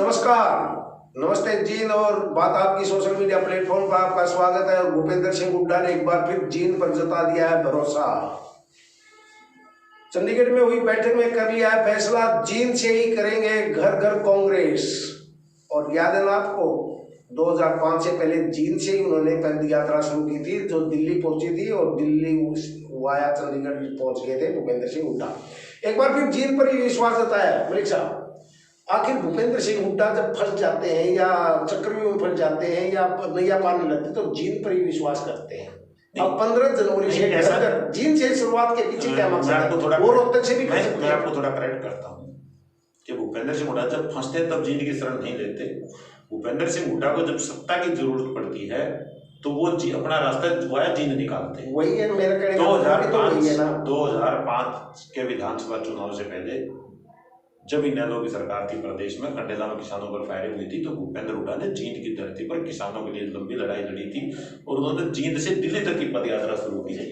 नमस्कार, नमस्ते जींद। और बात आपकी सोशल मीडिया प्लेटफॉर्म पर आपका स्वागत है। और भूपेंद्र सिंह हुड्डा ने एक बार फिर जींद पर जता दिया है भरोसा। चंडीगढ़ में हुई बैठक में कर लिया है फैसला, जींद से ही करेंगे घर घर कांग्रेस। और याद है ना आपको, 2005 से पहले जींद से ही उन्होंने पद यात्रा शुरू की थी, जो दिल्ली पहुंची थी और दिल्ली वाया चंडीगढ़ पहुंच गए थे भूपेंद्र सिंह हुड्डा। एक बार फिर जींद पर ही विश्वास जताया मलिक साहब। आखिर भूपेंद्र सिंह हुड्डा जब फंस जाते हैं या चक्रव्यूह में फंस जाते हैं या नैया पानी लगती तो जींद पर ही विश्वास करते हैं। अब 15 जनवरी से जींद से शुरुआत के पीछे क्या मकसद है? वो रोहतक से भी मैं आपको थोड़ा करेक्ट करता हूँ कि भूपेंद्र सिंह हुड्डा जब फंसते हैं तब जींद की शरण नहीं लेते। भूपेंद्र सिंह हुड्डा को जब सत्ता की जरूरत पड़ती है तो वो अपना रास्ता वाया जींद निकालते हैं। वही है मेरा कहने का। 2005 के विधानसभा चुनाव से पहले जब इनेलो की सरकार थी प्रदेश में, कंडेला में किसानों पर फायरिंग हुई थी, तो भूपेंद्र हुड्डा ने जींद की धरती पर किसानों के लिए लंबी लड़ाई लड़ी थी और उन्होंने जींद से दिल्ली तक की पद यात्रा शुरू की थी।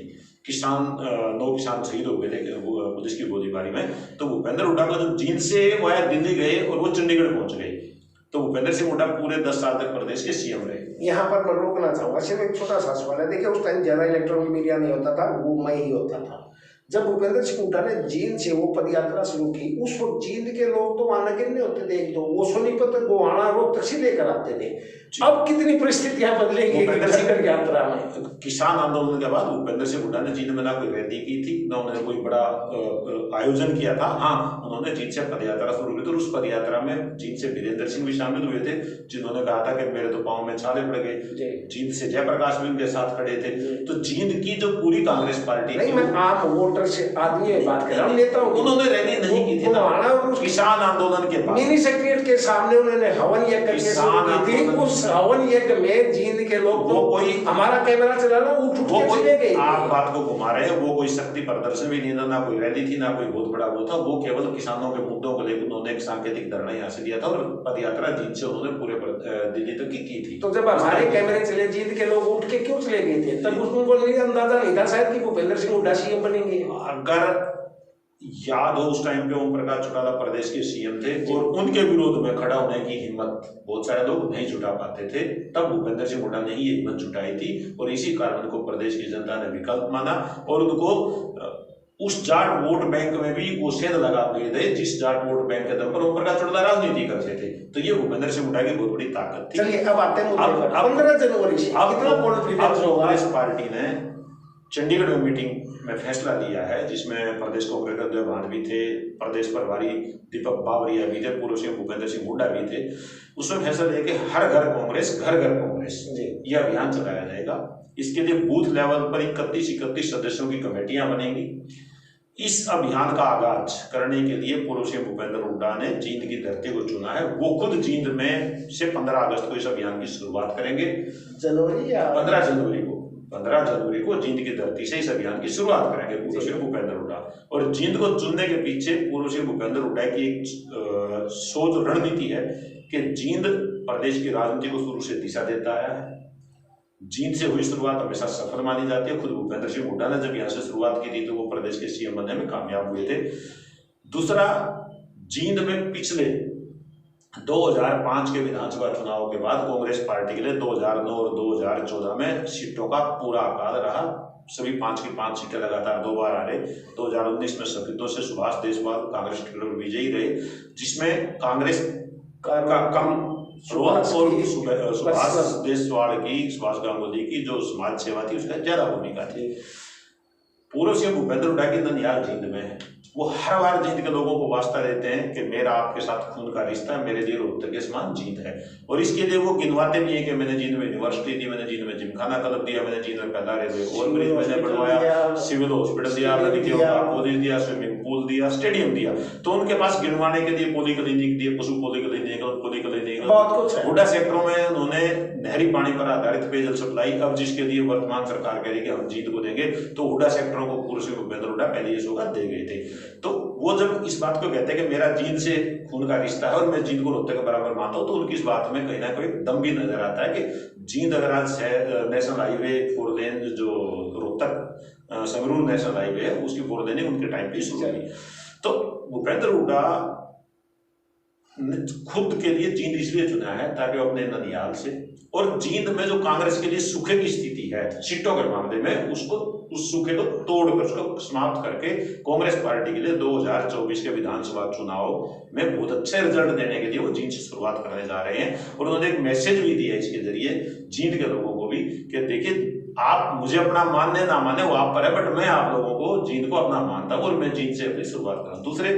9 किसान शहीद हो गए थे पुलिस की गोलीबारी में। तो भूपेंद्र हुड्डा को जब जींद से वाया दिल्ली गए और वो चंडीगढ़ पहुंच गए, तो भूपेंद्र सिंह हुड्डा पूरे 10 साल तक प्रदेश के सीएम रहे। यहाँ पर मैं रोकना चाहूंगा, सिर्फ एक छोटा सा सवाल है। देखिए, उस टाइम ज्यादा इलेक्ट्रॉनिक मीडिया नहीं होता था, वो मैं ही होता था। जब भूपेंद्र सिंह हुड्डा ने जींद से वो पद यात्रा शुरू की, उस वक्त जींद के लोग तो वहां गिरने होते थे, एक दो वो सोनीपत गोहाना रोहतक से लेकर आते थे। अब कितनी परिस्थितियां बदलेंगी यात्रा में? किसान आंदोलन के बाद भूपेंद्र सिंह हुड्डा ने जींद में ना कोई रैली की थी, ना उन्होंने कोई बड़ा आयोजन किया था। हाँ, उन्होंने जींद से पद यात्रा शुरू की थी और उस पद यात्रा में जींद से वीरेंद्र सिंह भी शामिल हुए थे, जिन्होंने कहा था कि मेरे तो पांव में छाले पड़ गए। जींद से जयप्रकाश भी उनके साथ खड़े थे। तो जींद की जो पूरी कांग्रेस पार्टी, नहीं मैं आम वोटर से आदमी बात कर रहा हूँ, नेता हूँ, उन्होंने रैली नहीं की थी ना। किसान आंदोलन के बाद मिनी सेक्रेटरीट के सामने उन्होंने हवन यज्ञ की थी। उस हवन यज्ञ में जींद के लोग तो कोई हमारा कैमरा चला रहा उठ के चले गए। आप बात को घुमा रहे हैं। वो कोई शक्ति प्रदर्शन भी नहीं था, ना कोई रैली थी, ना कोई बहुत बड़ा वो था। वो केवल किसानों के मुद्दों को लेकर उन्होंने एक सांकेतिक धरना यहाँ से दिया था और पद यात्रा जींद से उन्होंने पूरे दिल्ली तक की थी। तो जब हमारे कैमरे चले, जींद के लोग उठ के क्यों चले गए थे? तब उनको अंदाजा नहीं था शायद कि भूपेंद्र सिंह हुड्डा सीएम बनेंगे। अगर याद हो, उस टाइम पे ओम प्रकाश चौटाला प्रदेश के सीएम थे और उनके विरोध में खड़ा होने की हिम्मत बहुत सारे लोग नहीं जुटा पाते थे। तब भूपेंद्र सिंह हुड्डा ने ही ये हिम्मत जुटाई थी और इसी कारण उनको प्रदेश की जनता ने विकल्प माना और उनको उस जाट वोट बैंक में भी वो सेंध लगा हुए थे, जिस जाट वोट बैंक के दम पर ओम प्रकाश चौटाला राजनीति करते थे। तो ये भूपेंद्र सिंह हुड्डा की बहुत बड़ी ताकत थी। चलिए अब आते हैं 15 जनवरी से कांग्रेस पार्टी ने चंडीगढ़ में मीटिंग में फैसला लिया है, जिसमें प्रदेश कांग्रेस के अध्यक्ष भान भी थे, प्रदेश प्रभारी दीपक बावरिया भी थे, पूर्व सीएम भूपेंद्र सिंह हुड्डा भी थे। उसमें फैसला लिया कि हर घर कांग्रेस, घर घर कांग्रेस ये अभियान चलाया जाएगा। इसके लिए बूथ लेवल पर 31 सदस्यों की कमेटियां बनेंगी। इस अभियान का आगाज करने के लिए पूर्व सीएम भूपेंद्र हुड्डा ने जींद की धरती को चुना है। वो खुद जींद में से 15 अगस्त को इस अभियान की शुरुआत करेंगे। 15 जनवरी को जींद की धरती से इस अभियान की शुरुआत करेंगे पूर्व सीएम भूपेंद्र हुड्डा। और जींद को चुनने के पीछे पूर्व सीएम भूपेंद्र हुड्डा की एक सोच रणनीति है कि जींद प्रदेश की राजनीति को शुरू से दिशा देता है। जींद से हुई शुरुआत हमेशा सफल मानी जाती है। खुद भूपेंद्र सिंह हुड्डा ने जब यहाँ से शुरुआत की थी तो वो प्रदेश के सीएम बनने में कामयाब हुए थे। दूसरा, जींद में पिछले 2005 के विधानसभा चुनाव के बाद कांग्रेस पार्टी के लिए 2009 और 2014 में सीटों का पूरा अकाल रहा। सभी 5 की 5 सीटें लगातार 2 बार आ रहे। 2019 में सफेदों से सुभाष देशवाल कांग्रेस टिकट पर विजयी रहे, जिसमें कांग्रेस का कम सुभाष गांगुली की जो समाज सेवा थी उसका ज्यादा भूमिका थी। पूर्व सीएम भूपेंद्र हुड्डा की ननिहाल जींद में है। वो हर बार जींद के लोगों को वास्ता देते हैं कि मेरा आपके साथ खून का रिश्ता है, मेरे लिए रोहतक के समान जींद है। और इसके लिए वो गिनवाते भी है कि मैंने जींद में यूनिवर्सिटी दी, मैंने जींद में जिमखाना क्लब दिया, मैंने जींद में पहला रेलवे ओवरब्रिज मैंने बनवाया, सिविल हॉस्पिटल दिया, कॉलेज दिया, स्विमिंग पूल दिया, स्टेडियम दिया। तो उनके पास गिनवाने के लिए पोली क्लिनिक दिए, पशु पोली क्लिनिक, हुड्डा सेक्टरों में उन्होंने नहरी पानी पर आधारित पेयजल सप्लाई, अब जिसके लिए वर्तमान सरकार कह रही है हम जींद को देंगे, तो हुड्डा सेक्टरों को पूर्व सीएम भूपेंद्र हुड्डा पहले ये सौगात दे गए थे। तो वो जब इस बात को कहते हैं कि मेरा जींद से खून का रिश्ता है और मैं जींद को रोहतक के बराबर मानता हूं, तो उनकी इस बात में कहीं ना कहीं दम भी नजर आता है कि जींद अगर आज नेशनल हाईवे 4 लेन जो रोहतक संगरूर नेशनल हाईवे है उसकी 4 लेनिंग उनके टाइम पे शुरू हुई। तो भूपेंद्र हुड्डा खुद के लिए जींद इसलिए चुना है ताकि वो अपने ननिहाल से और जींद में जो कांग्रेस के लिए सूखे की स्थिति है सीटों के मामले में, उसको उस सूखे को तोड़कर उसको समाप्त करके कांग्रेस पार्टी के लिए 2024 के विधानसभा चुनाव में बहुत अच्छे रिजल्ट देने के लिए वो जींद से शुरुआत करने जा रहे हैं। और उन्होंने एक मैसेज भी दिया इसके जरिए जींद के लोगों को भी कि देखिए आप मुझे अपना मानने ना माने वो आप पर है, बट मैं आप लोगों को जींद को अपना मानता हूँ और मैं जींद से अपनी शुरुआत कर रहा हूँ। दूसरे,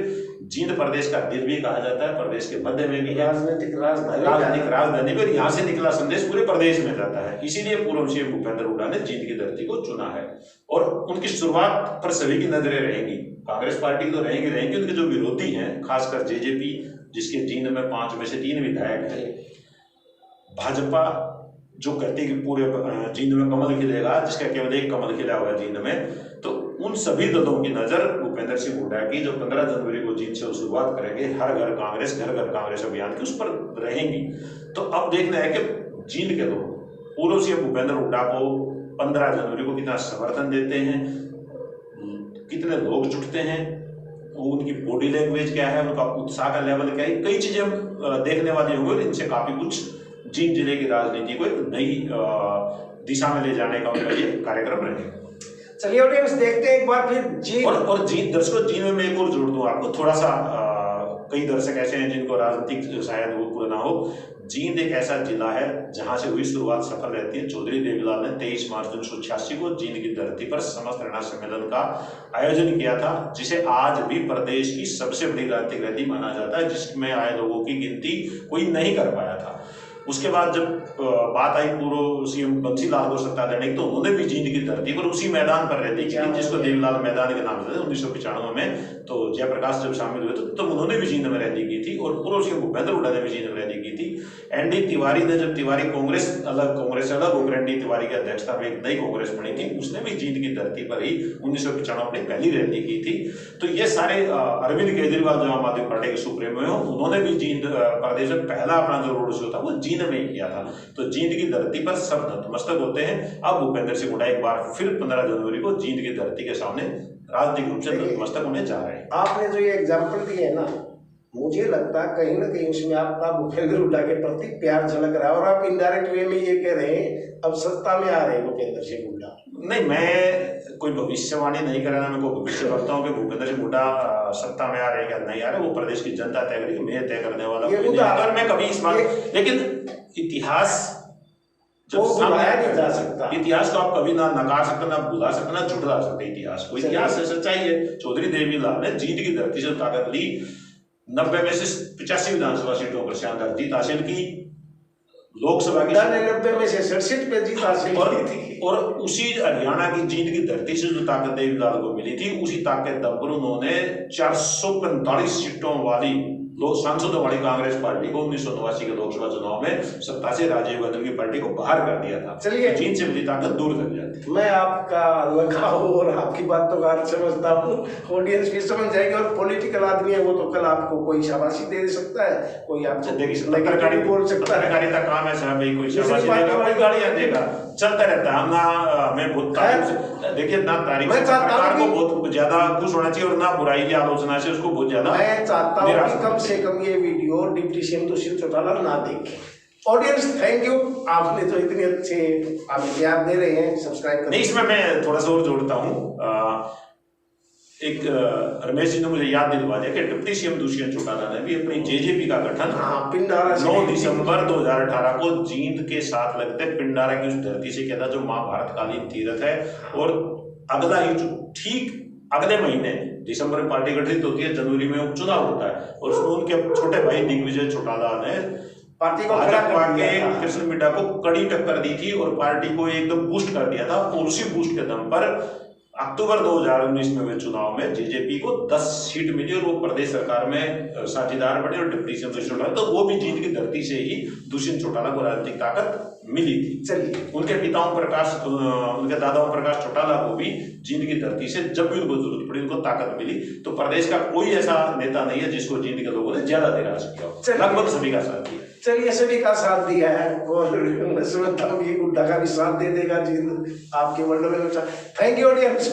जींद प्रदेश का दिल भी कहा जाता है, प्रदेश के मध्य में भी राजनीतिक राजधानी में, यहाँ से निकला संदेश पूरे प्रदेश में जाता है। इसीलिए पूर्व सीएम भूपेंद्र हुड्डा ने जींद की धरती को चुना है और उनकी शुरुआत पर सभी की नजरें रहेंगी। कांग्रेस पार्टी तो रहेंगी, उनके जो विरोधी हैं खासकर जेजेपी, जिसके जींद में 5 में से 3 विधायक है, भाजपा जो कहती है कि पूरे जींद में कमल खिलेगा, जिसका केवल एक कमल खिला हुआ है जींद में, तो उन सभी दलों की नजर भूपेंद्र सिंह हुड्डा की जो 15 जनवरी को जींद से शुरुआत करेंगे हर घर कांग्रेस अभियान की, उस पर रहेंगी। तो अब देखना है कि जींद के लोग पूर्व सीएम भूपेंद्र हुड्डा को 15 जनवरी को कितना समर्थन देते हैं, कितने लोग जुटते हैं, उनकी बॉडी लैंग्वेज क्या है, उनका उत्साह का लेवल क्या है, कई चीजें हम देखने वाली होंगी और इनसे काफी कुछ जींद जिले की राजनीति को एक नई दिशा में ले जाने का उनका ये कार्यक्रम रहेगा। चलिए ऑडियंस देखते हैं एक बार फिर जींद और जींद दर्शकों, जींद में मैं एक और जोड़ दूं आपको थोड़ा सा, कई दर्शक ऐसे हैं जिनको राजनीतिक शायद वो पूरा ना हो। जींद एक ऐसा जिला है जहां से हुई शुरुआत सफल रहती है। चौधरी देवीलाल ने 23 मार्च 1986 को जींद की धरती पर समस्त रैना सम्मेलन का आयोजन किया था, जिसे आज भी प्रदेश की सबसे बड़ी राजनीतिक रैली माना जाता है, जिसमें आए लोगों की गिनती कोई नहीं कर पाया था। उसके बाद जब बात आई पूर्व सीएम बंसीलाल को सत्ता देने की, तो उन्होंने भी जींद की धरती पर उसी मैदान पर रैली की जिसको देवीलाल मैदान के नाम से 1995 में। तो जयप्रकाश जब शामिल हुए तो तब उन्होंने भी जींद में रैली की थी और पूर्व सीएम भूपेंद्र हुड्डा ने भी जींद में रैली की थी। एनडी तिवारी ने, जब तिवारी कांग्रेस अलग होकर एनडी तिवारी की अध्यक्षता में एक नई कांग्रेस बनी थी, उसने भी जींद की धरती पर ही 1995 में पहली रैली की थी। तो ये सारे अरविंद केजरीवाल जो आम आदमी पार्टी के सुप्रीमो है, उन्होंने भी जींद प्रदेश में पहला अपना जो रोड शो था वो जींद में ही किया था। तो जींद की धरती पर सब नतमस्तक होते हैं। अब भूपेंद्र सिंह हुड्डा एक बार फिर 15 जनवरी को जींद की धरती के सामने राजनीतिक रूप से नतमस्तक होने जा रहे हैं। आपने जो ये एग्जाम्पल दिए है ना, मुझे लगता है कहीं ना कहीं उसमें आपका भूपेंद्र हुड्डा के प्रति प्यार झलक रहा है और आप इनडायरेक्ट वे में ये कह रहे हैं अब सत्ता में आ रहे हैं भूपेंद्र सिंह हुड्डा। नहीं, मैं कोई भविष्यवाणी नहीं कर रहा, मैं कोई भविष्य करता हूँ कि भूपेंद्र सिंह हुड्डा सत्ता में आ रहे हैं या नहीं आ रहे, वो प्रदेश की जनता तय करेगी, मैं तय करने वाला हूँ। मैं कभी इस बात, लेकिन इतिहास जब भुलाया नहीं जा सकता, इतिहास को आप कभी ना नकार सकते, ना भुला सकते, ना झुठला सकते इतिहास को। इतिहास से सच्चाई है। चौधरी देवीलाल ने जींद की धरती से ताकत ली, 90 में से 85 विधानसभा सीटों पर शानदार जीत हासिल की, लोकसभा की 90 में से 67 पे जीत हासिल की थी। और उसी हरियाणा की जींद की धरती से जो ताकत देवीलाल को मिली थी, उसी ताकत दम पर उन्होंने 445 सीटों वाली सांसदों वाली कांग्रेस पार्टी को 1989 के लोकसभा चुनाव में सत्ता से राजीव गांधी की पार्टी को बाहर कर दिया था। चलिए, जींद से मिली ताकत दूर कर जाती। मैं आपका लगाव और आपकी बातों का अर्थ समझता हूँ, ऑडियंस भी समझ जाएगी। और पॉलिटिकल आदमी है वो तो कल आपको कोई शाबाशी दे सकता है, कोई आपको पत्रकारिता बोल सकता है, पत्रकारिता काम है साहब, कोई शाबाशी देगा, कोई गालियां देगा, चलता रहता है। हम ना हमें बहुत देखिए ना तारीफ सरकार को बहुत ज्यादा खुश होना चाहिए और ना बुराई की आलोचना से उसको बहुत ज्यादा। मैं चाहता हूँ कि कम से कम ये वीडियो डिप्टी सीएम सुशील चौटाला ना देखें। ऑडियंस थैंक यू, आपने जो इतने अच्छे आप प्यार दे रहे हैं, सब्सक्राइब करें। नहीं, इसमें मैं थोड़ा सा और जोड़ता हूँ। एक रमेश जी ने मुझे याद दिलवा दिया कि डिप्टी सीएम दुष्यंत चौटाला ने भी अपनी जेजेपी का गठन 9 दिसंबर 2018 को जींद के साथ लगते पिंडारा की उस धरती से किया था जो महाभारत कालीन तीर्थ है। और अगला ही ठीक अगले महीने दिसंबर में पार्टी गठित होती है, जनवरी में उपचुनाव होता है और उसमें उनके छोटे भाई दिग्विजय चौटाला ने पार्टी को भाजपा के कृष्ण मिड्डा को कड़ी टक्कर दी थी और पार्टी को एकदम बूस्ट कर दिया था। और उसी बूस्ट के दम पर अक्टूबर 2019 में हुए चुनाव में जेजेपी को 10 सीट मिली और वो प्रदेश सरकार में साझेदार बने और डिप्टी सीएम दुष्यंत चौटाला, तो वो भी जींद की धरती से ही दुष्यंत चौटाला को राजनीतिक ताकत मिली थी। चलिए, उनके पिताओं प्रकाश, उनके दादाओं प्रकाश चौटाला को भी जींद की धरती से जब भी उनको जरूरत पड़ी उनको ताकत मिली। तो प्रदेश का कोई ऐसा नेता नहीं है जिसको जींद के लोगों ने ज्यादा देर आज किया हो, लगभग सभी का साथ दिया। चलिए, सभी का साथ दिया है और मैं समझता हूँ कि हुड्डा का भी साथ दे देगा जींद आपके मंडल में। Thank you audience.